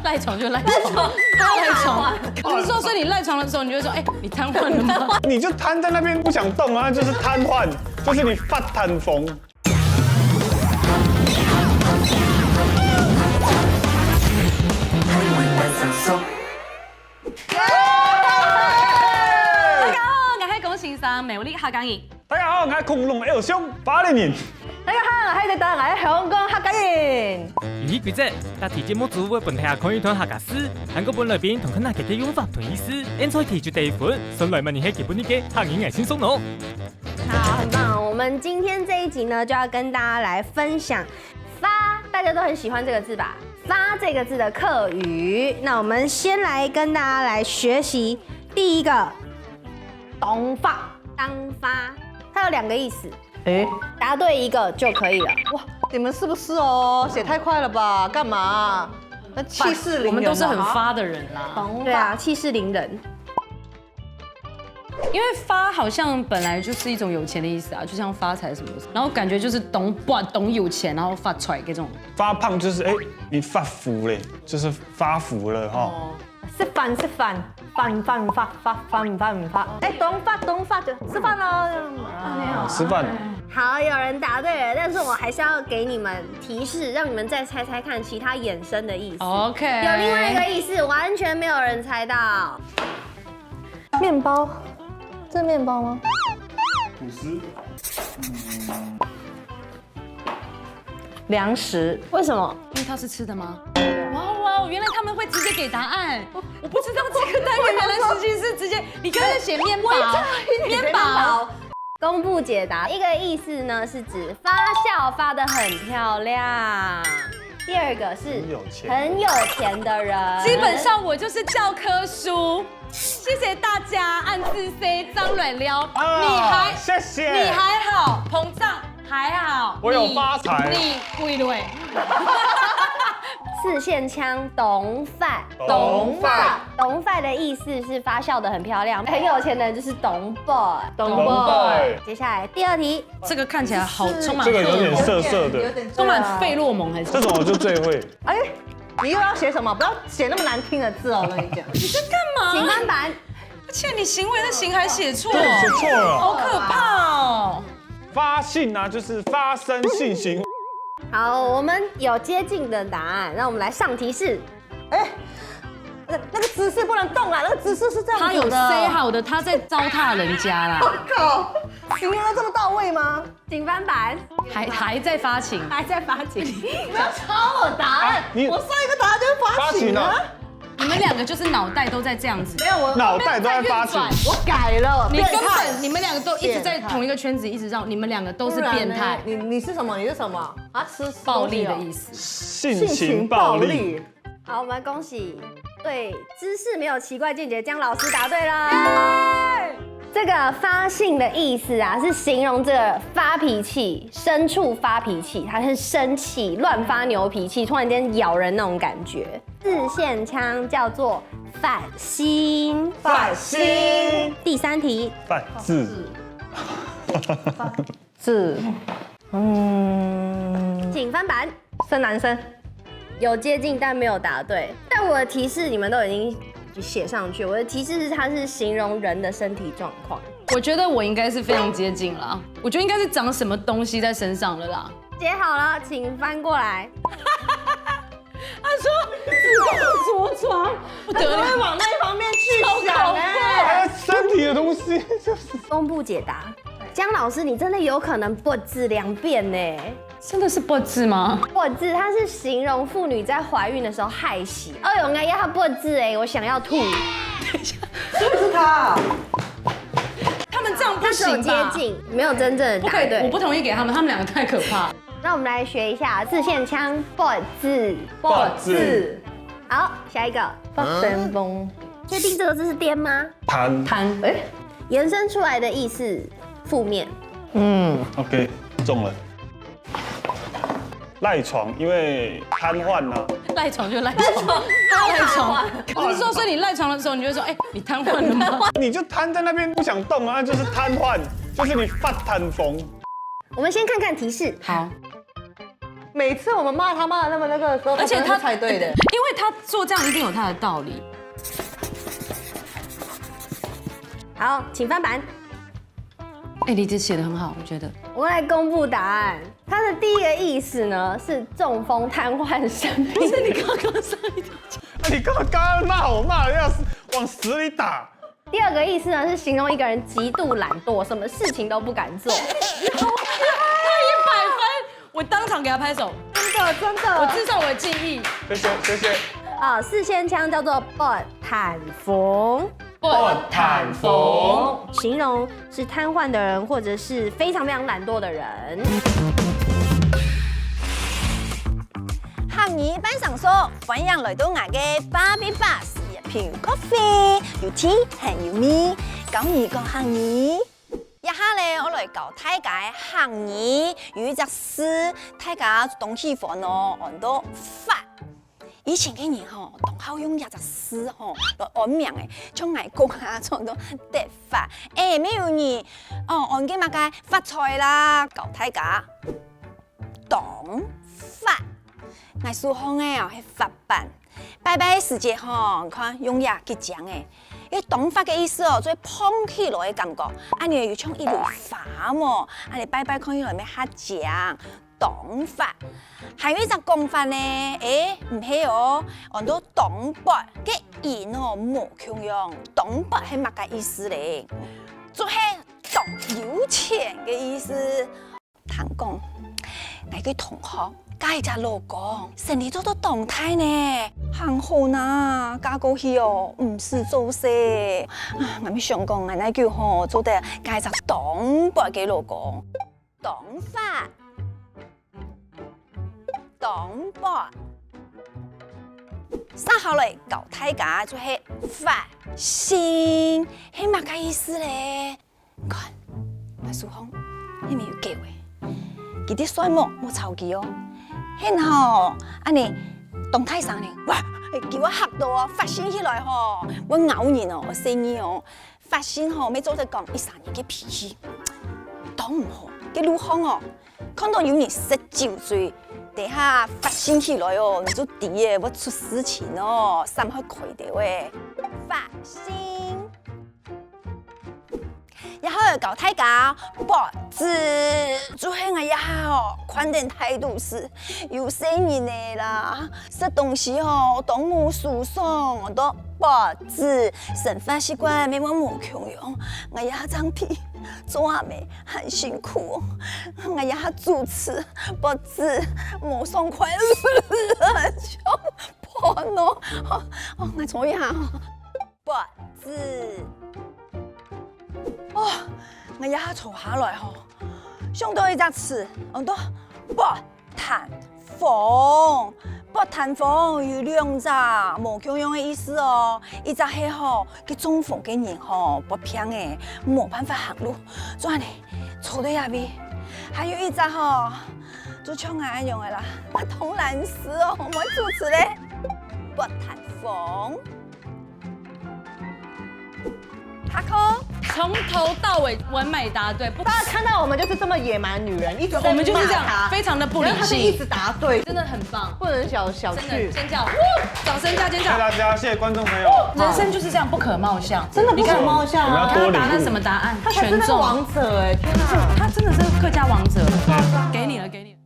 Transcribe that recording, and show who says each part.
Speaker 1: 赖床就赖床，赖床。我是说，所以你赖床的时候，你就会说，哎，你瘫痪了吗？
Speaker 2: 你就瘫在那边不想动啊，就是瘫痪，就是你发瘫风。
Speaker 1: 大家好，我係講先生美麗客家人。
Speaker 2: 大家好，我係恐龍 L 兄8年。
Speaker 3: 大家好，我係隻蛋，我係香港客家人。
Speaker 4: 遊戲規則：答題節目組會本題下可以同客家詩，韓國本來邊同客家嘅用法同意思，現在題就第一分，上來問你係基本啲嘅客語藝輕鬆咯。
Speaker 3: 好，很棒！我们今天这一集呢，就要跟大家来分享“发”，大家都很喜欢这个字吧？“发”这个字的客语。那我们先来跟大家来学习第一个“当发”，当发，它有2个意思。答对一个就可以了。
Speaker 5: 哇，你们是不是哦？写太快了吧？干嘛？那气势凌人啊。
Speaker 1: 我们都是很发的人啦。
Speaker 3: 对啊，气势凌人。
Speaker 1: 因为发好像本来就是一种有钱的意思啊，就像发财什么的，然后感觉就是懂有钱，然后发出来这种。
Speaker 2: 发胖就是你发福嘞，就是发福了哈。
Speaker 5: 吃饭，饭，哎，东发就吃饭喽。
Speaker 2: 吃饭。
Speaker 3: 好，有人答对了，但是我还是要给你们提示，让你们再猜猜看其他衍生的意思。
Speaker 1: OK。
Speaker 3: 有另外一个意思，完全没有人猜到。
Speaker 5: 面包，这是面包吗？
Speaker 2: 吐司。
Speaker 5: 粮食，
Speaker 3: 为什么？
Speaker 1: 因为它是吃的吗？哇，原来他们会直接给答案，我不知道这个单元原来实际是直接，你刚才写面包，面包。
Speaker 3: 公布解答，一个意思呢是指发酵发得很漂亮，第二个是很有钱的人。
Speaker 1: 基本上我就是教科书，谢谢大家，暗自 C 张软撩，
Speaker 2: 谢谢，
Speaker 1: 你还好，膨胀还好，
Speaker 2: 我有发财，
Speaker 1: 你贵对。
Speaker 3: 四线腔董饭的意思是发酵的很漂亮，很有钱的人就是董 boy。接下来第2题，
Speaker 1: 这个看起来好充满，
Speaker 2: 这个有点涩涩的，
Speaker 1: 充满费洛蒙还是？
Speaker 2: 这种我就最会。
Speaker 5: 哎，你又要写什么？不要写那么难听的字哦，我跟你讲。
Speaker 1: 你在干嘛？
Speaker 3: 请翻版。
Speaker 1: 而且你行为的行还写错，
Speaker 2: 写错了，
Speaker 1: 好可怕哦！
Speaker 2: 发性啊，就是发生性行为。
Speaker 3: 好，我们有接近的答案，让我们来上提示。
Speaker 5: 哎，那个姿势不能动啦，那个姿势是这样子的。
Speaker 1: 他有 say 好的，他在糟蹋人家啦。
Speaker 5: 我靠，形容的这么到位吗？
Speaker 3: 请翻版。
Speaker 1: 还在发情，
Speaker 3: 还在发情。
Speaker 5: 不要抄我答案，我上一个答案就是发情啊。
Speaker 1: 你们2个就是脑袋都在这样子，
Speaker 5: 没有我
Speaker 2: 脑袋都在发情，
Speaker 5: 我改了。
Speaker 1: 你根本你们2个都一直在同一个圈子，一直让你们2个都是变态。
Speaker 5: 你是什么？你是什么？啊，吃
Speaker 1: 暴力的意思，
Speaker 2: 性情暴力。
Speaker 3: 好，我们恭喜对知识没有奇怪见解江老师答对了。这个发性的意思啊，是形容这个发脾气、牲畜发脾气，它是生气、乱发牛脾气，突然间咬人那种感觉。四线腔叫做反心。第3题，
Speaker 2: 反字。
Speaker 5: 字，
Speaker 3: 请翻版。
Speaker 5: 生男生。
Speaker 3: 有接近但没有答对，但我的提示你们都已经写上去。我的提示是它是形容人的身体状况。
Speaker 1: 我觉得我应该是非常接近了，我觉得应该是长什么东西在身上了啦。
Speaker 3: 写好了，请翻过来。
Speaker 1: 他说痤疮，不得了，
Speaker 5: 会往那一方面去想哎，
Speaker 2: 身体的东西就是。
Speaker 3: 公布解答，江老师，你真的有可能不字2遍呢。
Speaker 1: 真的是不字吗？
Speaker 3: 不字，它是形容妇女在怀孕的时候害喜。有人要他不字哎，我想要吐。
Speaker 1: 等一下，
Speaker 5: 是不是他？
Speaker 1: 他们这样不
Speaker 3: 他只有
Speaker 1: 行吧？
Speaker 3: 接近，没有真正的答对。
Speaker 1: 我不同意给他们2个太可怕。
Speaker 3: 那我们来学一下四线腔不字。好，下一个。
Speaker 5: 旋风。
Speaker 3: 确定这个字是颠吗？
Speaker 2: 瘫。
Speaker 5: 哎，
Speaker 3: 延伸出来的意思负面。
Speaker 2: OK， 中了。赖床，因为瘫痪呐。
Speaker 1: 赖床就赖床，赖床。我是说，所以你赖床的时候，你就会说，哎，你瘫痪了吗？
Speaker 2: 你就瘫在那边不想动啊，就是瘫痪，就是你发瘫风。
Speaker 3: 我们先看看提示。
Speaker 1: 好，
Speaker 5: 每次我们骂他骂的那么那个的时候，
Speaker 1: 而且他
Speaker 5: 才对的。
Speaker 1: 因为他做这样一定有他的道理。
Speaker 3: 好，请翻版。
Speaker 1: 哎，李子写的很好，我觉得。
Speaker 3: 我们来公布答案。它的第一个意思呢是中风、瘫痪、生病。
Speaker 1: 不是你刚刚上一条讲。
Speaker 2: 你刚刚骂我骂的要死，往死里打。
Speaker 3: 第二个意思呢是形容一个人极度懒惰，什么事情都不敢做。
Speaker 1: 他100分，我当场给他拍手。
Speaker 3: 真的，
Speaker 1: 我至少我的记忆。
Speaker 2: 谢谢谢谢。
Speaker 3: 啊，四线腔叫做不坦逢。
Speaker 2: 不坦逢，
Speaker 3: 形容是瘫痪的人，或者是非常非常懒惰的人。
Speaker 6: 客語班上說，歡迎來到我嘅Barbie Bus，一瓶 coffee， 有 tea 還有米，講語講客語。一下咧，我來教大家客語，有一隻詩，大家東西方咯，按到發。以前嘅人吼，當好用一隻詩吼來按名嘅，像外國啊，做到得發。誒，沒有你哦，按嘅乜嘅發財啦，教大家當發。我書行嘅哦係發辦，拜拜時節吼，看用嘢去講嘅，因為當發嘅意思哦，最捧起來嘅感覺，安尼又像一朵花麼，安尼拜拜看起來咩嚇講。黨法，還有一隻講法呢，唔係哦，按到黨法嘅言哦冇強樣，黨法係乜嘅意思咧？就係黨有錢嘅意思。談講，我個同學介隻老公，成日做到動態呢，幸好呐，嫁過去哦，唔是做事。我咪想講，我那句吼做得介隻黨法嘅老公，黨法。黨法，生下來教大家就係發心，係乜嘅意思咧？看，我書行係咪有機會？佢啲衰毛冇臭記哦，然後安尼動態上咧，哇！叫我嚇到啊，發心起來吼，我咬人哦，我死你哦，發心吼，咪做得講一3年嘅脾氣，當唔好嘅路行哦，看到有人19歲。等下發生起來哦，你就知嘅，我出事情哦，三開開掉嘅。發生，然後搞大家脖子，就係我一下哦，寬點態度是有聲音嘅啦，食東西哦，都冇疏鬆，我都脖子，生活習慣沒我冇強樣，我一下張皮。做阿妹很辛苦，我一下主持脖子冇爽快，就破咯。哦，我坐一下脖子，哦，我一下坐下來吼，想到一隻詞，我都脖坦逢。脖坦逢有2隻冇強樣嘅意思哦，一隻係吼，佢中風嘅人吼不平嘅，冇辦法行路，所以呢坐在下邊。還有一隻吼，就像我一樣嘅啦，不同難事哦，我主持咧脖坦逢。下課。
Speaker 1: 從頭到尾完美答对，不，
Speaker 5: 大家看到我们就是这么野蛮女人，一直在
Speaker 1: 我们就是这样
Speaker 5: 骂她，
Speaker 1: 非常的不理
Speaker 5: 然后她就一直
Speaker 1: 性，
Speaker 5: 答对，
Speaker 1: 真的很棒，
Speaker 5: 不能小
Speaker 1: 真的
Speaker 5: 觑。
Speaker 1: 尖叫，掌声加尖叫。
Speaker 2: 谢谢大家，谢谢观众朋友。
Speaker 1: 人生就是这样不可貌相，
Speaker 5: 真的不可貌相啊！
Speaker 2: 我们要多
Speaker 1: 答那
Speaker 2: 领悟
Speaker 1: 什么答案，
Speaker 5: 他才是那个王者哎，天哪！
Speaker 1: 他真的是客家王者，给你了，给你了。